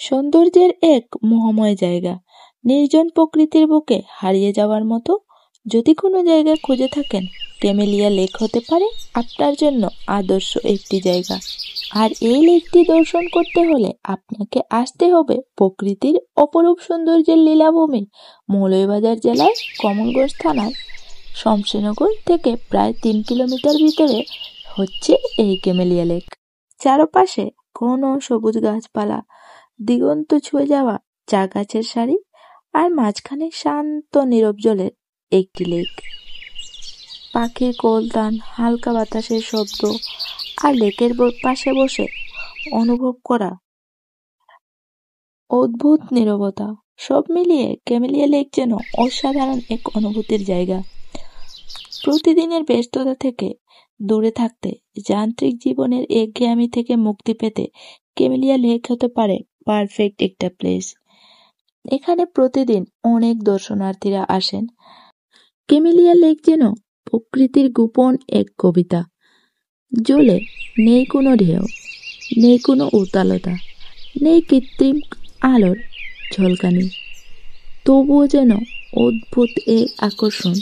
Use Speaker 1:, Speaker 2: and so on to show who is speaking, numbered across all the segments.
Speaker 1: সৌন্দর্যের এক মোহময় জায়গা, নির্জন প্রকৃতির বুকে হারিয়ে যাওয়ার মতো। যদি কোনো জায়গা খুঁজে থাকেন, ক্যামেলিয়া লেক হতে পারে আপনার জন্য আদর্শ একটি জায়গা। আর এই লেকটি দর্শন করতে হলে আপনাকে আসতে হবে প্রকৃতির অপরূপ সৌন্দর্যের লীলাভূমি মৌলভীবাজার জেলার কমলগঞ্জ থানার শমশেরনগর থেকে প্রায় 3 কিলোমিটার ভিতরে হচ্ছে এই ক্যামেলিয়া লেক। চারপাশে ঘন সবুজ গাছপালা, দিগন্ত ছুঁয়ে যাওয়া চা গাছের সারি, আর মাঝখানে শান্ত নীরব জলের একটি লেক। পাখির কলতান, হালকা বাতাসের শব্দ আর লেকের পাশে বসে অনুভব করা অদ্ভুত নীরবতা, সব মিলিয়ে ক্যামেলিয়া লেক যেন অসাধারণ এক অনুভূতির জায়গা। প্রতিদিনের ব্যস্ততা থেকে দূরে থাকতে, যান্ত্রিক জীবনের একঘেয়েমি থেকে মুক্তি পেতে ক্যামেলিয়া লেক হতে পারে পারফেক্ট একটা প্লেস। এখানে প্রতিদিন অনেক দর্শনার্থীরা আসেন। ক্যামেলিয়া লেক যেন প্রকৃতির গোপন এক কবিতা। জলে নেই কোনো ঢেউ, নেই কোনো উত্তালতা, নেই কৃত্রিম আলোর ঝলকানি, তবুও যেন অদ্ভুত এই আকর্ষণ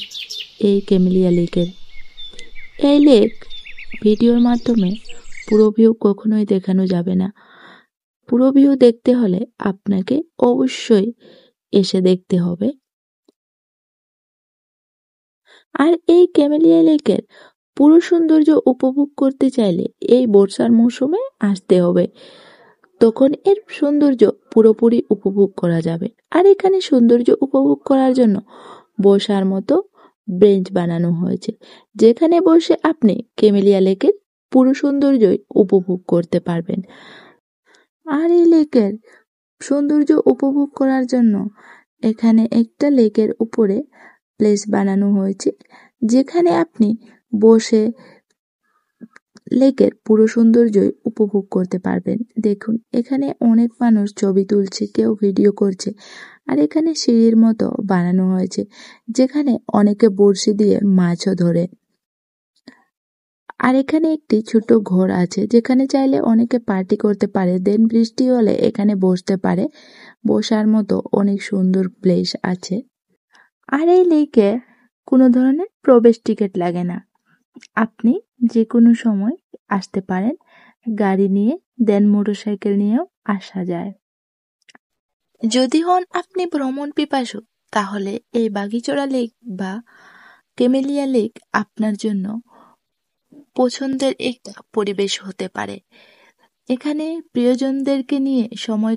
Speaker 1: এই ক্যামেলিয়া লেকের। এই লেক ভিডিওর মাধ্যমে পুরো ভিউ কখনোই দেখানো যাবে না। পুরো ভিউ দেখতে হলে আপনাকে অবশ্যই এসে দেখতে হবে। আর এই ক্যামেলিয়া লেকের পুরো সৌন্দর্য উপভোগ করতে চাইলে এই বর্ষার মৌসুমে আসতে হবে, তখন এর সৌন্দর্য পুরোপুরি উপভোগ করা যাবে। আর এখানে সৌন্দর্য উপভোগ করার জন্য বসার মতো বেঞ্চ বানানো হয়েছে, যেখানে বসে আপনি ক্যামেলিয়া লেকের পুরো সৌন্দর্যই উপভোগ করতে পারবেন। আর এই লেকের সৌন্দর্য উপভোগ করার জন্য এখানে একটা লেকের উপরে প্লেস বানানো হয়েছে, যেখানে আপনি বসে লেকের পুরো সৌন্দর্যই উপভোগ করতে পারবেন। দেখুন, এখানে অনেক মানুষ ছবি তুলছে, কেউ ভিডিও করছে। আর এখানে সিঁড়ির মতো বানানো হয়েছে, যেখানে অনেকে বড়শি দিয়ে মাছও ধরে। আর এখানে একটি ছোট ঘর আছে, যেখানে চাইলে অনেকে পার্টি করতে পারে, দেন বৃষ্টি হলে এখানে বসতে পারে। বসার মতো অনেক সুন্দর প্লেস আছে। আর এই লেকে কোনো ধরনের প্রবেশ টিকিট লাগে না, আপনি যে কোনো সময় আসতে পারেন। গাড়ি নিয়ে, দেন মোটরসাইকেল নিয়েও আসা যায়। যদি হন আপনি ভ্রমণ পিপাসু, তাহলে এই বাগিচড়া লেক বা ক্যামেলিয়া লেক আপনার জন্য পছন্দের একটা পরিবেশ হতে পারে। এখানে প্রিয়জনদেরকে নিয়ে সময়